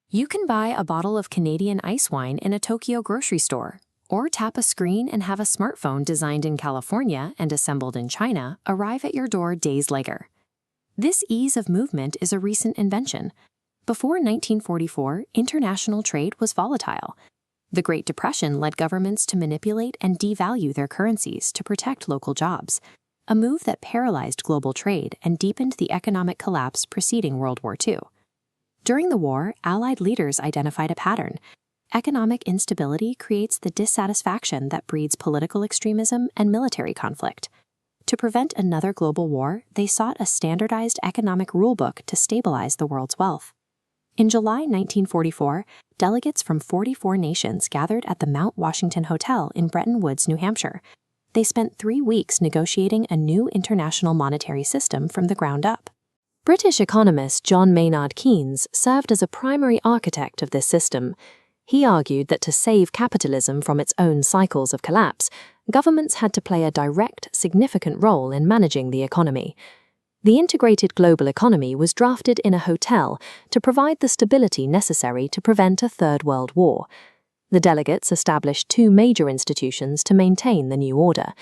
You can buy a bottle of Canadian ice wine in a Tokyo grocery store, or tap a screen and have a smartphone designed in California and assembled in China arrive at your door days later. This ease of movement is a recent invention. Before 1944, international trade was volatile. The Great Depression led governments to manipulate and devalue their currencies to protect local jobs, a move that paralyzed global trade and deepened the economic collapse preceding World War II. During the war, Allied leaders identified a pattern. Economic instability creates the dissatisfaction that breeds political extremism and military conflict. To prevent another global war, they sought a standardized economic rulebook to stabilize the world's wealth. In July 1944, delegates from 44 nations gathered at the Mount Washington Hotel in Bretton Woods, New Hampshire. They spent 3 weeks negotiating a new international monetary system from the ground up. British economist John Maynard Keynes served as a primary architect of this system. He argued that to save capitalism from its own cycles of collapse, governments had to play a direct, significant role in managing the economy. The integrated global economy was drafted in a hotel to provide the stability necessary to prevent a Third World War. The delegates established 2 major institutions to maintain the new order.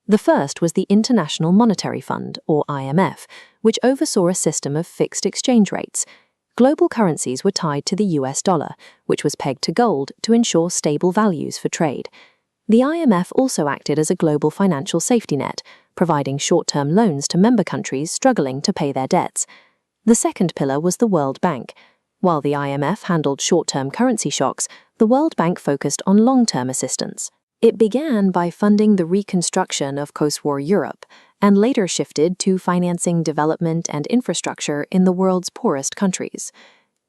The first was the International Monetary Fund, or IMF, which oversaw a system of fixed exchange rates. Global currencies were tied to the US dollar, which was pegged to gold to ensure stable values for trade. The IMF also acted as a global financial safety net, providing short-term loans to member countries struggling to pay their debts. The second pillar was the World Bank. While the IMF handled short-term currency shocks, the World Bank focused on long-term assistance. It began by funding the reconstruction of post-war Europe, and later shifted to financing development and infrastructure in the world's poorest countries.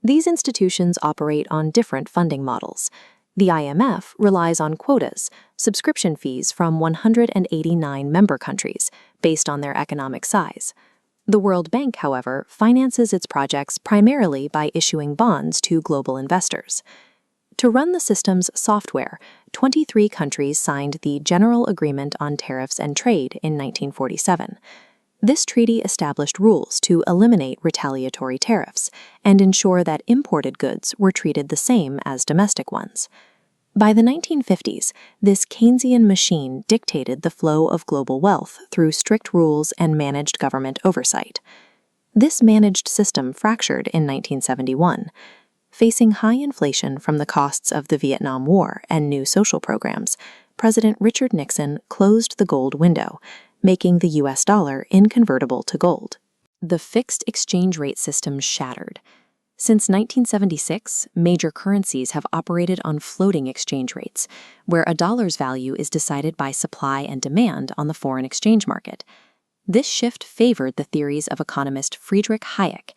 These institutions operate on different funding models. The IMF relies on quotas, subscription fees from 189 member countries, based on their economic size. The World Bank, however, finances its projects primarily by issuing bonds to global investors. To run the system's software, 23 countries signed the General Agreement on Tariffs and Trade in 1947. This treaty established rules to eliminate retaliatory tariffs and ensure that imported goods were treated the same as domestic ones. By the 1950s, this Keynesian machine dictated the flow of global wealth through strict rules and managed government oversight. This managed system fractured in 1971. Facing high inflation from the costs of the Vietnam War and new social programs, President Richard Nixon closed the gold window, making the US dollar inconvertible to gold. The fixed exchange rate system shattered. Since 1976, major currencies have operated on floating exchange rates, where a dollar's value is decided by supply and demand on the foreign exchange market. This shift favored the theories of economist Friedrich Hayek.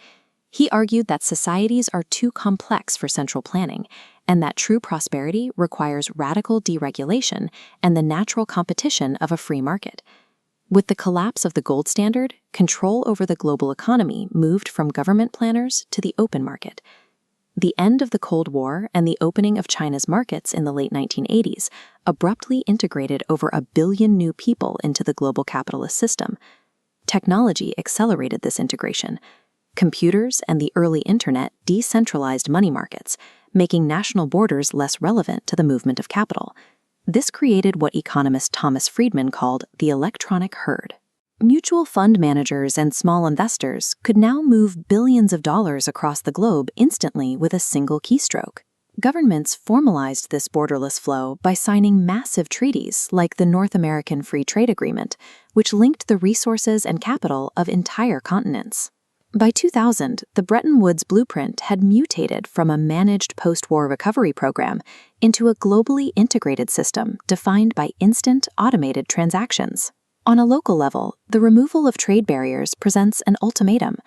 He argued that societies are too complex for central planning, and that true prosperity requires radical deregulation and the natural competition of a free market. With the collapse of the gold standard, control over the global economy moved from government planners to the open market. The end of the Cold War and the opening of China's markets in the late 1980s abruptly integrated over 1 billion new people into the global capitalist system. Technology accelerated this integration. Computers and the early internet decentralized money markets, making national borders less relevant to the movement of capital. This created what economist Thomas Friedman called the electronic herd. Mutual fund managers and small investors could now move billions of dollars across the globe instantly with a single keystroke. Governments formalized this borderless flow by signing massive treaties like the North American Free Trade Agreement, which linked the resources and capital of entire continents. By 2000, the Bretton Woods blueprint had mutated from a managed post-war recovery program into a globally integrated system defined by instant, automated transactions. On a local level, the removal of trade barriers presents an ultimatum.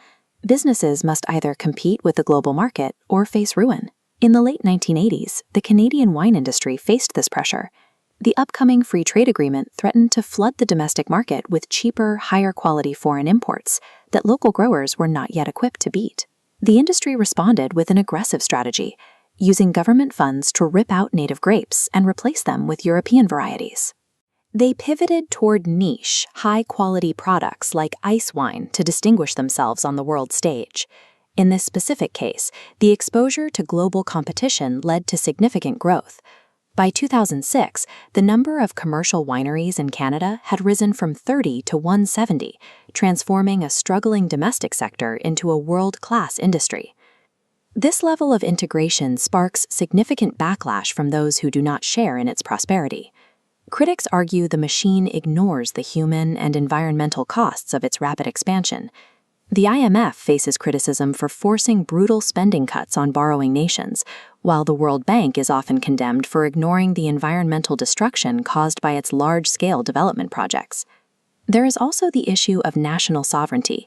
Businesses must either compete with the global market or face ruin. In the late 1980s, the Canadian wine industry faced this pressure. The upcoming free trade agreement threatened to flood the domestic market with cheaper, higher-quality foreign imports that local growers were not yet equipped to beat. The industry responded with an aggressive strategy, using government funds to rip out native grapes and replace them with European varieties. They pivoted toward niche, high-quality products like ice wine to distinguish themselves on the world stage. In this specific case, the exposure to global competition led to significant growth. By 2006, the number of commercial wineries in Canada had risen from 30 to 170, transforming a struggling domestic sector into a world-class industry. This level of integration sparks significant backlash from those who do not share in its prosperity. Critics argue the machine ignores the human and environmental costs of its rapid expansion. The IMF faces criticism for forcing brutal spending cuts on borrowing nations, while the World Bank is often condemned for ignoring the environmental destruction caused by its large-scale development projects. There is also the issue of national sovereignty.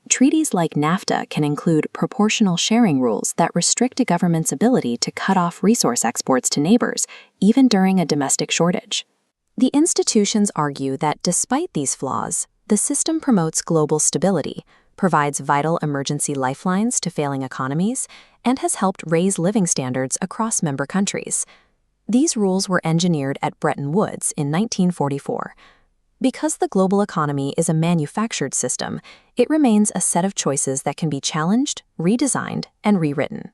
Treaties like NAFTA can include proportional sharing rules that restrict a government's ability to cut off resource exports to neighbors, even during a domestic shortage. The institutions argue that despite these flaws, the system promotes global stability, provides vital emergency lifelines to failing economies, and has helped raise living standards across member countries. These rules were engineered at Bretton Woods in 1944. Because the global economy is a manufactured system, it remains a set of choices that can be challenged, redesigned, and rewritten.